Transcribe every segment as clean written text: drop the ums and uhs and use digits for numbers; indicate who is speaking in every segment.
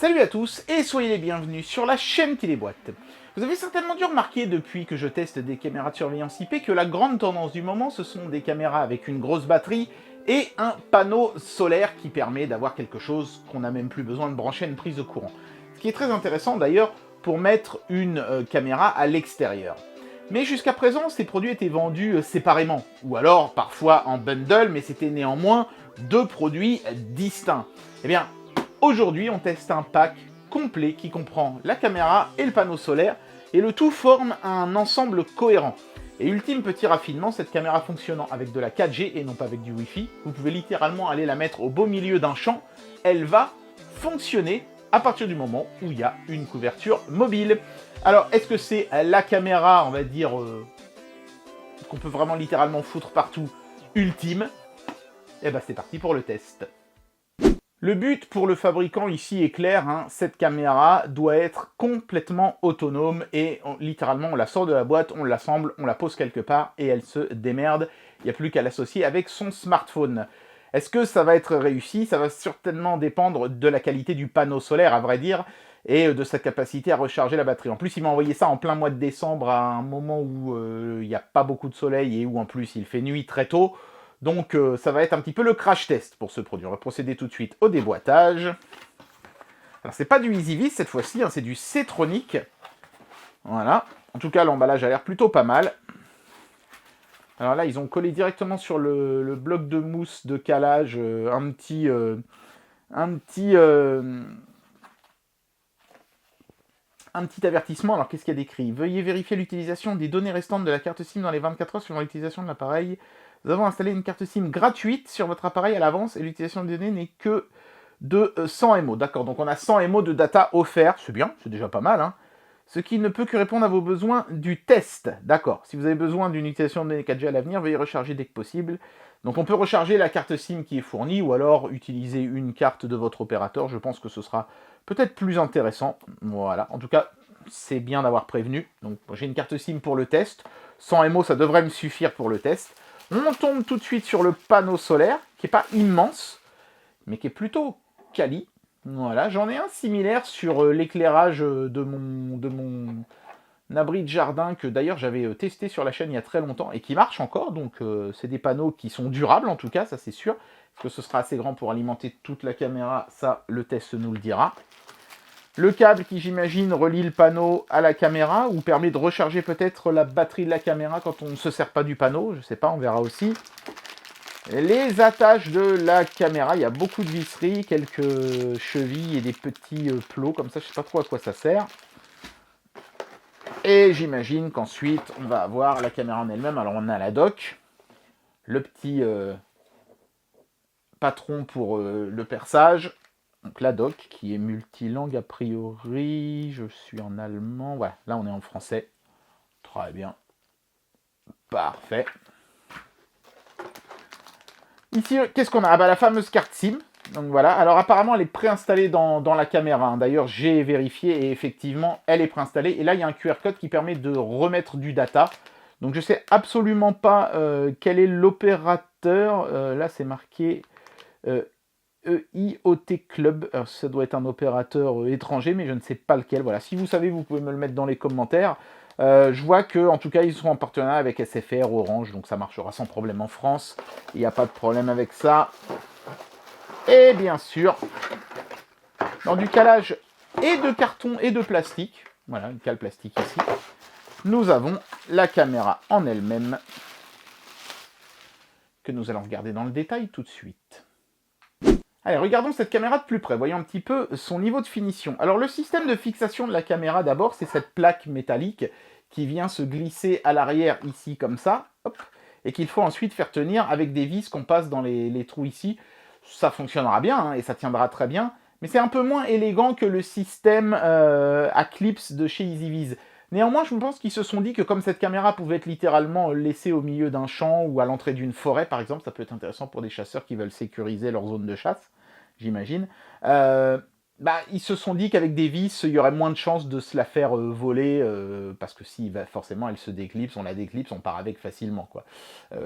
Speaker 1: Salut à tous et soyez les bienvenus sur la chaîne qui déboîte. Vous avez certainement dû remarquer depuis que je teste des caméras de surveillance IP que la grande tendance du moment ce sont des caméras avec une grosse batterie et un panneau solaire qui permet d'avoir quelque chose qu'on n'a même plus besoin de brancher à une prise de courant. Ce qui est très intéressant d'ailleurs pour mettre une caméra à l'extérieur. Mais jusqu'à présent, ces produits étaient vendus séparément, ou alors parfois en bundle, mais c'était néanmoins deux produits distincts. Eh bien, aujourd'hui, on teste un pack complet qui comprend la caméra et le panneau solaire, et le tout forme un ensemble cohérent. Et ultime petit raffinement, cette caméra fonctionnant avec de la 4G et non pas avec du Wi-Fi, vous pouvez littéralement aller la mettre au beau milieu d'un champ, elle va fonctionner à partir du moment où il y a une couverture mobile. Alors, est-ce que c'est la caméra, on va dire, qu'on peut vraiment littéralement foutre partout, ultime? Eh ben c'est parti pour le test. Le but pour le fabricant ici est clair, hein, cette caméra doit être complètement autonome et littéralement on la sort de la boîte, on l'assemble, on la pose quelque part et elle se démerde. Il n'y a plus qu'à l'associer avec son smartphone. Est-ce que ça va être réussi? Ça va certainement dépendre de la qualité du panneau solaire, à vrai dire, et de sa capacité à recharger la batterie. En plus, il m'a envoyé ça en plein mois de décembre, à un moment où il n'y a pas beaucoup de soleil et où en plus il fait nuit très tôt. Donc ça va être un petit peu le crash test pour ce produit. On va procéder tout de suite au déboîtage. Alors c'est pas du EasyVis cette fois-ci, hein, c'est du C-Tronic. Voilà. En tout cas, l'emballage a l'air plutôt pas mal. Alors là, ils ont collé directement sur le bloc de mousse de calage un petit avertissement. Alors qu'est-ce qu'il y a d'écrit? Veuillez vérifier l'utilisation des données restantes de la carte SIM dans les 24 heures suivant l'utilisation de l'appareil. Nous avons installé une carte SIM gratuite sur votre appareil à l'avance et l'utilisation des données n'est que de 100 MO. D'accord, donc on a 100 MO de data offert, c'est bien, c'est déjà pas mal, hein. Ce qui ne peut que répondre à vos besoins du test. D'accord, si vous avez besoin d'une utilisation de données 4G à l'avenir, veuillez recharger dès que possible. Donc on peut recharger la carte SIM qui est fournie ou alors utiliser une carte de votre opérateur. Je pense que ce sera peut-être plus intéressant. Voilà, en tout cas, c'est bien d'avoir prévenu. Donc j'ai une carte SIM pour le test. 100 MO, ça devrait me suffire pour le test. On tombe tout de suite sur le panneau solaire, qui n'est pas immense, mais qui est plutôt quali. Voilà, j'en ai un similaire sur l'éclairage de mon abri de jardin, que d'ailleurs j'avais testé sur la chaîne il y a très longtemps, et qui marche encore, donc c'est des panneaux qui sont durables en tout cas, ça c'est sûr. Est-ce que ce sera assez grand pour alimenter toute la caméra? Ça, le test nous le dira. Le câble qui, j'imagine, relie le panneau à la caméra ou permet de recharger peut-être la batterie de la caméra quand on ne se sert pas du panneau. Je ne sais pas, on verra aussi. Les attaches de la caméra, il y a beaucoup de visseries, quelques chevilles et des petits plots comme ça. Je ne sais pas trop à quoi ça sert. Et j'imagine qu'ensuite, on va avoir la caméra en elle-même. Alors, on a la dock, le petit patron pour le perçage. Donc la doc qui est multilangue a priori, je suis en allemand, voilà, là on est en français, très bien, parfait. Ici, qu'est-ce qu'on a? Ah bah la fameuse carte SIM, donc voilà, alors apparemment elle est préinstallée dans la caméra, hein. D'ailleurs j'ai vérifié et effectivement elle est préinstallée, et là il y a un QR code qui permet de remettre du data, donc je sais absolument pas quel est l'opérateur, là c'est marqué... EIOT Club, alors ça doit être un opérateur étranger, mais je ne sais pas lequel. Voilà, si vous savez, vous pouvez me le mettre dans les commentaires. Je vois que, en tout cas, ils sont en partenariat avec SFR, Orange, donc ça marchera sans problème en France. Il n'y a pas de problème avec ça. Et bien sûr, dans du calage et de carton et de plastique, voilà, une cale plastique ici, nous avons la caméra en elle-même, que nous allons regarder dans le détail tout de suite. Allez, regardons cette caméra de plus près, voyons un petit peu son niveau de finition. Alors le système de fixation de la caméra d'abord, c'est cette plaque métallique qui vient se glisser à l'arrière ici comme ça, hop, et qu'il faut ensuite faire tenir avec des vis qu'on passe dans les trous ici. Ça fonctionnera bien, hein, et ça tiendra très bien, mais c'est un peu moins élégant que le système à clips de chez EasyVis. Néanmoins, je pense qu'ils se sont dit que comme cette caméra pouvait être littéralement laissée au milieu d'un champ ou à l'entrée d'une forêt, par exemple, ça peut être intéressant pour des chasseurs qui veulent sécuriser leur zone de chasse, j'imagine. ils se sont dit qu'avec des vis, il y aurait moins de chances de se la faire voler, parce que si forcément elle se déclipse, on la déclipse, on part avec facilement, quoi.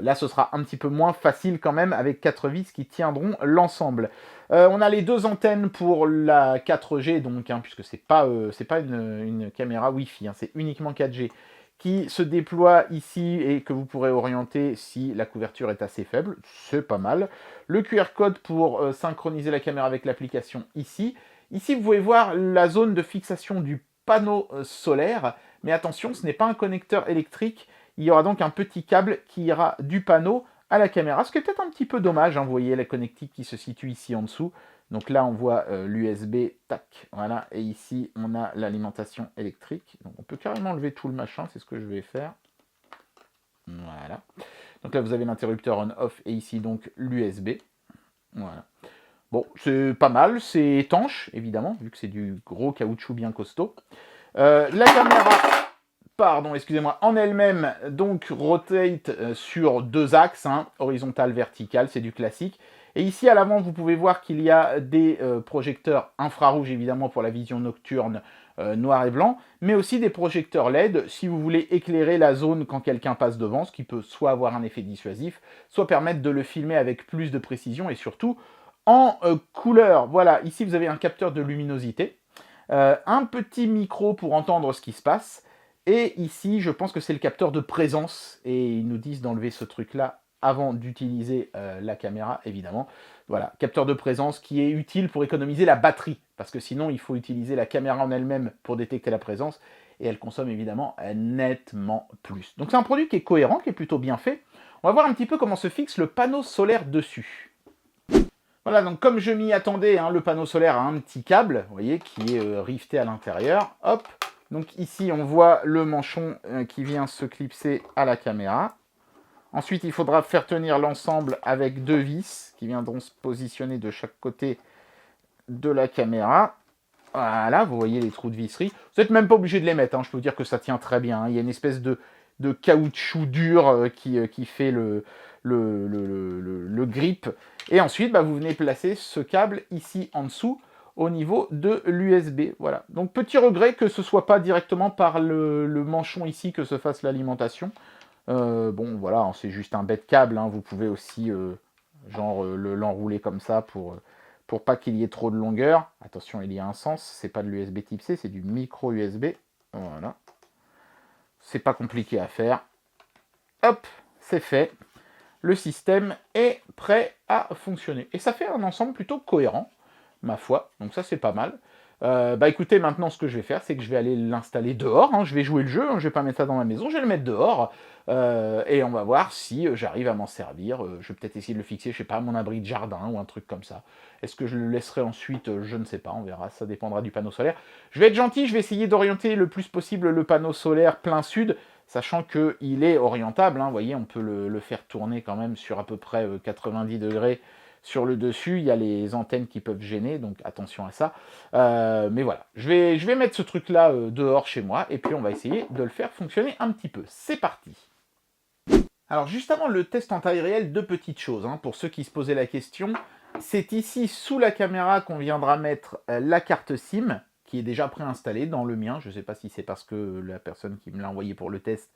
Speaker 1: Là, ce sera un petit peu moins facile quand même avec 4 vis qui tiendront l'ensemble. On a les 2 antennes pour la 4G, donc, puisque c'est pas une caméra Wi-Fi, c'est uniquement 4G, qui se déploie ici et que vous pourrez orienter si la couverture est assez faible, c'est pas mal. Le QR code pour synchroniser la caméra avec l'application ici. Ici, vous pouvez voir la zone de fixation du panneau solaire, mais attention, ce n'est pas un connecteur électrique, il y aura donc un petit câble qui ira du panneau à la caméra, ce qui est peut-être un petit peu dommage, vous voyez la connectique qui se situe ici en dessous. Donc là, on voit l'USB, tac, voilà, et ici, on a l'alimentation électrique. Donc on peut carrément enlever tout le machin, c'est ce que je vais faire. Voilà. Donc là, vous avez l'interrupteur on-off, et ici, donc, l'USB. Voilà. Bon, c'est pas mal, c'est étanche, évidemment, vu que c'est du gros caoutchouc bien costaud. La caméra, pardon, excusez-moi, en elle-même, donc, rotate sur 2 axes, horizontal, vertical, c'est du classique. Et ici, à l'avant, vous pouvez voir qu'il y a des projecteurs infrarouges, évidemment, pour la vision nocturne noir et blanc, mais aussi des projecteurs LED, si vous voulez éclairer la zone quand quelqu'un passe devant, ce qui peut soit avoir un effet dissuasif, soit permettre de le filmer avec plus de précision, et surtout en couleur. Voilà, ici, vous avez un capteur de luminosité, un petit micro pour entendre ce qui se passe, et ici, je pense que c'est le capteur de présence, et ils nous disent d'enlever ce truc-là avant d'utiliser la caméra, évidemment. Voilà, capteur de présence qui est utile pour économiser la batterie, parce que sinon, il faut utiliser la caméra en elle-même pour détecter la présence, et elle consomme évidemment nettement plus. Donc c'est un produit qui est cohérent, qui est plutôt bien fait. On va voir un petit peu comment se fixe le panneau solaire dessus. Voilà, donc comme je m'y attendais, le panneau solaire a un petit câble, vous voyez, qui est rifté à l'intérieur. Hop, donc ici, on voit le manchon qui vient se clipser à la caméra. Ensuite, il faudra faire tenir l'ensemble avec 2 vis qui viendront se positionner de chaque côté de la caméra. Voilà, vous voyez les trous de visserie. Vous n'êtes même pas obligé de les mettre, je peux vous dire que ça tient très bien. Il y a une espèce de caoutchouc dur qui fait le grip. Et ensuite, vous venez placer ce câble ici en dessous au niveau de l'USB. Voilà. Donc, petit regret que ce ne soit pas directement par le manchon ici que se fasse l'alimentation. Bon, voilà, c'est juste un bête câble. Vous pouvez aussi, l'enrouler comme ça pour pas qu'il y ait trop de longueur. Attention, il y a un sens. C'est pas de l'USB type C, c'est du micro USB. Voilà. C'est pas compliqué à faire. Hop, c'est fait. Le système est prêt à fonctionner. Et ça fait un ensemble plutôt cohérent, ma foi. Donc ça, c'est pas mal. Écoutez, maintenant, ce que je vais faire, c'est que je vais aller l'installer dehors. Je vais jouer le jeu, je vais pas mettre ça dans ma maison, je vais le mettre dehors. Et on va voir si j'arrive à m'en servir. Je vais peut-être essayer de le fixer, je sais pas, à mon abri de jardin ou un truc comme ça. Est-ce que je le laisserai ensuite? Je ne sais pas, on verra, ça dépendra du panneau solaire. Je vais être gentil, je vais essayer d'orienter le plus possible le panneau solaire plein sud, sachant qu'il est orientable. Vous voyez, on peut le faire tourner quand même sur à peu près 90 degrés. Sur le dessus, il y a les antennes qui peuvent gêner, donc attention à ça. Mais voilà, je vais mettre ce truc-là dehors chez moi, et puis on va essayer de le faire fonctionner un petit peu. C'est parti. Alors juste avant le test en taille réelle, 2 petites choses, pour ceux qui se posaient la question. C'est ici, sous la caméra, qu'on viendra mettre la carte SIM, qui est déjà préinstallée dans le mien. Je ne sais pas si c'est parce que la personne qui me l'a envoyé pour le test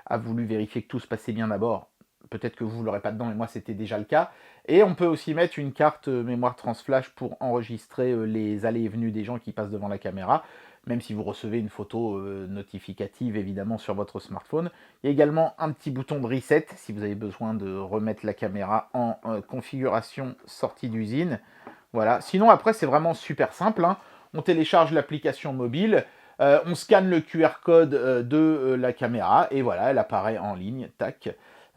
Speaker 1: a voulu vérifier que tout se passait bien d'abord. Peut-être que vous ne l'aurez pas dedans, mais moi c'était déjà le cas. Et on peut aussi mettre une carte mémoire transflash pour enregistrer les allées et venues des gens qui passent devant la caméra, même si vous recevez une photo notificative évidemment sur votre smartphone. Il y a également un petit bouton de reset si vous avez besoin de remettre la caméra en configuration sortie d'usine. Voilà. Sinon après c'est vraiment super simple. On télécharge l'application mobile, on scanne le QR code de la caméra et voilà, elle apparaît en ligne. Tac.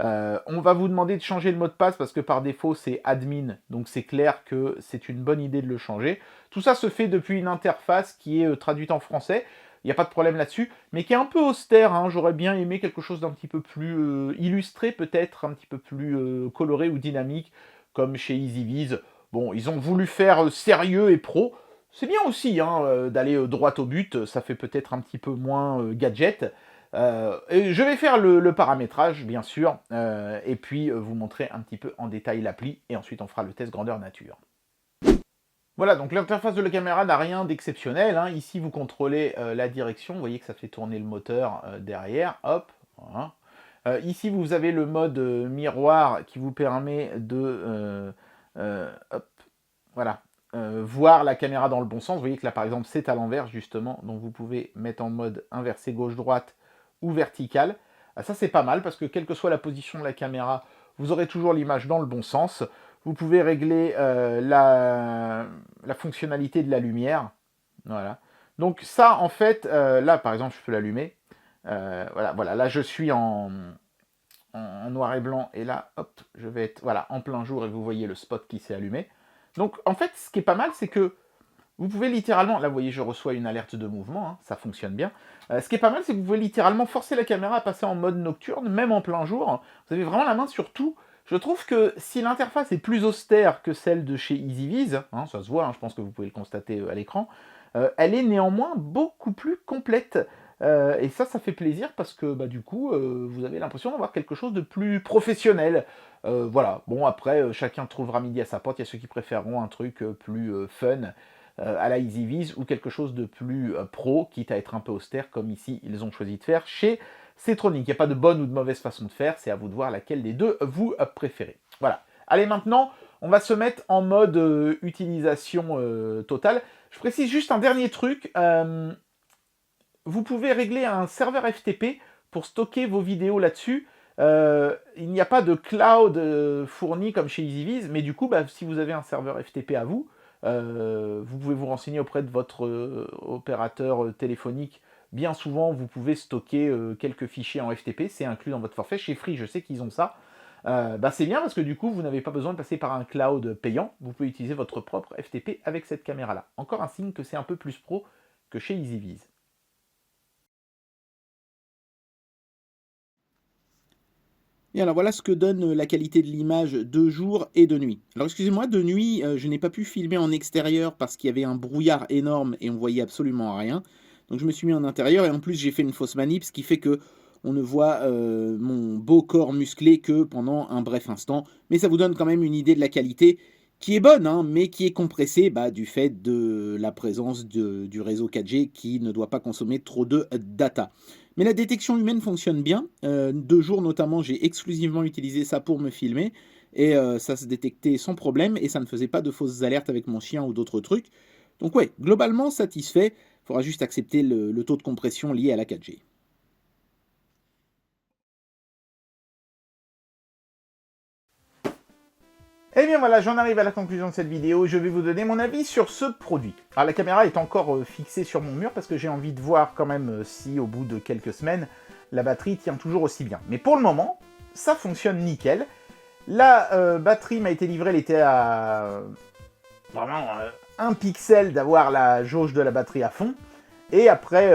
Speaker 1: On va vous demander de changer le mot de passe parce que par défaut c'est admin, donc c'est clair que c'est une bonne idée de le changer. Tout ça se fait depuis une interface qui est traduite en français, il n'y a pas de problème là-dessus, mais qui est un peu austère. J'aurais bien aimé quelque chose d'un petit peu plus illustré peut-être, un petit peu plus coloré ou dynamique, comme chez EasyViz. Bon, ils ont voulu faire sérieux et pro, c'est bien aussi d'aller droit au but, ça fait peut-être un petit peu moins gadget. Et je vais faire le paramétrage, bien sûr, et puis vous montrer un petit peu en détail l'appli, et ensuite on fera le test grandeur nature. Voilà, donc l'interface de la caméra n'a rien d'exceptionnel, hein. Ici, vous contrôlez la direction. Vous voyez que ça fait tourner le moteur derrière. Hop, voilà. Ici, vous avez le mode miroir qui vous permet de hop, voilà, voir la caméra dans le bon sens. Vous voyez que là, par exemple, c'est à l'envers, justement. Donc, vous pouvez mettre en mode inversé gauche-droite ou vertical. Ça, c'est pas mal parce que quelle que soit la position de la caméra, vous aurez toujours l'image dans le bon sens. Vous pouvez régler la fonctionnalité de la lumière. Voilà. Donc ça, en fait, là, par exemple, je peux l'allumer. Voilà, là, je suis en noir et blanc. Et là, hop, je vais être voilà, en plein jour et vous voyez le spot qui s'est allumé. Donc, en fait, ce qui est pas mal, c'est que vous pouvez littéralement, là vous voyez je reçois une alerte de mouvement, hein, ça fonctionne bien. Ce qui est pas mal, c'est que vous pouvez littéralement forcer la caméra à passer en mode nocturne, même en plein jour. Vous avez vraiment la main sur tout. Je trouve que si l'interface est plus austère que celle de chez EasyViz, hein, ça se voit, hein, je pense que vous pouvez le constater à l'écran, elle est néanmoins beaucoup plus complète. Et ça fait plaisir parce que bah, du coup, vous avez l'impression d'avoir quelque chose de plus professionnel. Voilà, bon après, chacun trouvera midi à sa porte, il y a ceux qui préféreront un truc plus fun à la EasyViz ou quelque chose de plus pro, quitte à être un peu austère, comme ici ils ont choisi de faire chez Setronic. Il n'y a pas de bonne ou de mauvaise façon de faire, c'est à vous de voir laquelle des deux vous préférez. Voilà. Allez, maintenant, on va se mettre en mode utilisation totale. Je précise juste un dernier truc. Vous pouvez régler un serveur FTP pour stocker vos vidéos là-dessus. Il n'y a pas de cloud fourni comme chez EasyViz, mais du coup, bah, si vous avez un serveur FTP à vous, vous pouvez vous renseigner auprès de votre opérateur téléphonique. Bien souvent, vous pouvez stocker quelques fichiers en FTP, c'est inclus dans votre forfait. Chez Free, je sais qu'ils ont ça. Bah c'est bien parce que du coup, vous n'avez pas besoin de passer par un cloud payant. Vous pouvez utiliser votre propre FTP avec cette caméra-là. Encore un signe que c'est un peu plus pro que chez EasyViz.
Speaker 2: Et alors voilà ce que donne la qualité de l'image de jour et de nuit. Alors excusez-moi, de nuit, je n'ai pas pu filmer en extérieur parce qu'il y avait un brouillard énorme et on voyait absolument rien. Donc je me suis mis en intérieur et en plus j'ai fait une fausse manip, ce qui fait que on ne voit mon beau corps musclé que pendant un bref instant. Mais ça vous donne quand même une idée de la qualité qui est bonne, hein, mais qui est compressée du fait de la présence du réseau 4G qui ne doit pas consommer trop de data. Mais la détection humaine fonctionne bien. 2 jours notamment, j'ai exclusivement utilisé ça pour me filmer. Et ça se détectait sans problème et ça ne faisait pas de fausses alertes avec mon chien ou d'autres trucs. Donc ouais, globalement satisfait. Il faudra juste accepter le taux de compression lié à la 4G.
Speaker 1: Et bien voilà, j'en arrive à la conclusion de cette vidéo. Je vais vous donner mon avis sur ce produit. Alors la caméra est encore fixée sur mon mur parce que j'ai envie de voir quand même si au bout de quelques semaines, la batterie tient toujours aussi bien. Mais pour le moment, ça fonctionne nickel. La batterie m'a été livrée, elle était à vraiment 1 pixel d'avoir la jauge de la batterie à fond. Et après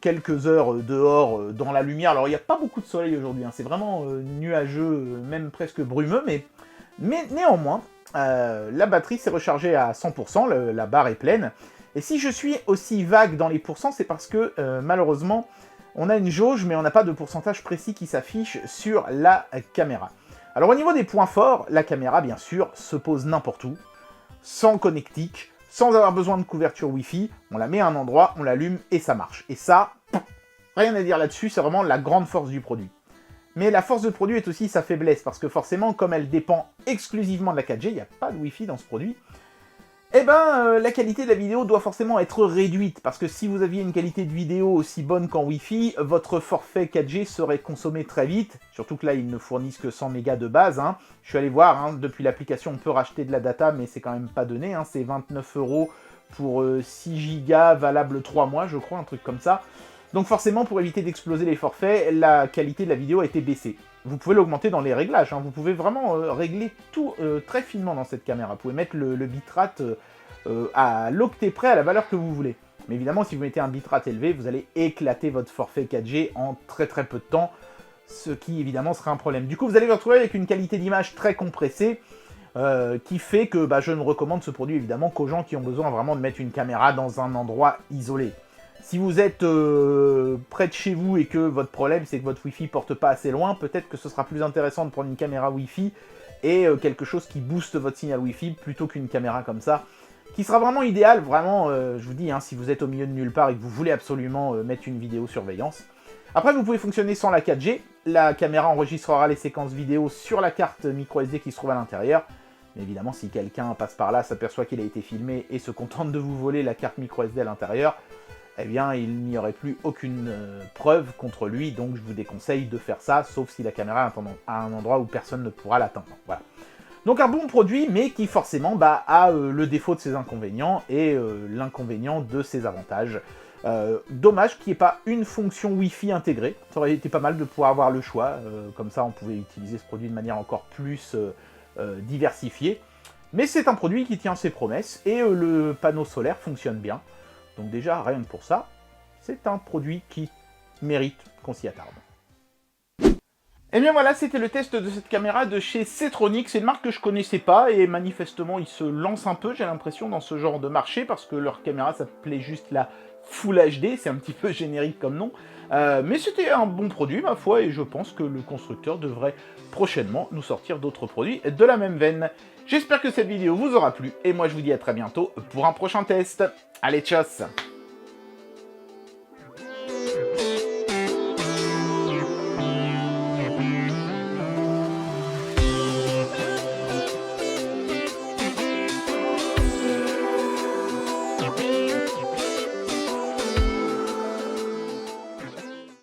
Speaker 1: quelques heures dehors dans la lumière, alors il n'y a pas beaucoup de soleil aujourd'hui, hein, c'est vraiment nuageux, même presque brumeux, mais néanmoins, la batterie s'est rechargée à 100%, la barre est pleine. Et si je suis aussi vague dans les pourcents, c'est parce que malheureusement, on a une jauge, mais on n'a pas de pourcentage précis qui s'affiche sur la caméra. Alors au niveau des points forts, la caméra, bien sûr, se pose n'importe où, sans connectique, sans avoir besoin de couverture Wi-Fi. On la met à un endroit, on l'allume et ça marche. Et ça, rien à dire là-dessus, c'est vraiment la grande force du produit. Mais la force de produit est aussi sa faiblesse, parce que forcément, comme elle dépend exclusivement de la 4G, il n'y a pas de Wi-Fi dans ce produit, eh ben, la qualité de la vidéo doit forcément être réduite, parce que si vous aviez une qualité de vidéo aussi bonne qu'en Wi-Fi, votre forfait 4G serait consommé très vite, surtout que là, ils ne fournissent que 100 mégas de base. Hein. Je suis allé voir, hein, depuis l'application, on peut racheter de la data, mais c'est quand même pas donné, hein. C'est 29 € pour 6 gigas, valable 3 mois, je crois, un truc comme ça. Donc forcément, pour éviter d'exploser les forfaits, la qualité de la vidéo a été baissée. Vous pouvez l'augmenter dans les réglages, hein. Vous pouvez vraiment régler tout très finement dans cette caméra. Vous pouvez mettre le bitrate à l'octet près à la valeur que vous voulez. Mais évidemment, si vous mettez un bitrate élevé, vous allez éclater votre forfait 4G en très très peu de temps, ce qui évidemment sera un problème. Du coup, vous allez vous retrouver avec une qualité d'image très compressée, qui fait que je ne recommande ce produit évidemment qu'aux gens qui ont besoin vraiment de mettre une caméra dans un endroit isolé. Si vous êtes près de chez vous et que votre problème c'est que votre Wi-Fi porte pas assez loin, peut-être que ce sera plus intéressant de prendre une caméra Wi-Fi et quelque chose qui booste votre signal Wi-Fi plutôt qu'une caméra comme ça, qui sera vraiment idéal, vraiment, je vous dis, hein, si vous êtes au milieu de nulle part et que vous voulez absolument mettre une vidéosurveillance. Après, vous pouvez fonctionner sans la 4G. La caméra enregistrera les séquences vidéo sur la carte microSD qui se trouve à l'intérieur. Mais évidemment, si quelqu'un passe par là, s'aperçoit qu'il a été filmé et se contente de vous voler la carte microSD à l'intérieur, eh bien, il n'y aurait plus aucune preuve contre lui, donc je vous déconseille de faire ça, sauf si la caméra est à un endroit où personne ne pourra l'atteindre. Voilà. Donc un bon produit, mais qui forcément a le défaut de ses inconvénients et l'inconvénient de ses avantages. Dommage qu'il n'y ait pas une fonction Wi-Fi intégrée, ça aurait été pas mal de pouvoir avoir le choix, comme ça on pouvait utiliser ce produit de manière encore plus diversifiée. Mais c'est un produit qui tient ses promesses, et le panneau solaire fonctionne bien. Donc déjà, rien que pour ça, c'est un produit qui mérite qu'on s'y attarde. Et bien voilà, c'était le test de cette caméra de chez Setronic. C'est une marque que je connaissais pas, et manifestement ils se lancent un peu, j'ai l'impression, dans ce genre de marché, parce que leur caméra s'appelait juste la Full HD, c'est un petit peu générique comme nom. Mais c'était un bon produit, ma foi, et je pense que le constructeur devrait prochainement nous sortir d'autres produits de la même veine. J'espère que cette vidéo vous aura plu, et moi je vous dis à très bientôt pour un prochain test. Allez, tchuss!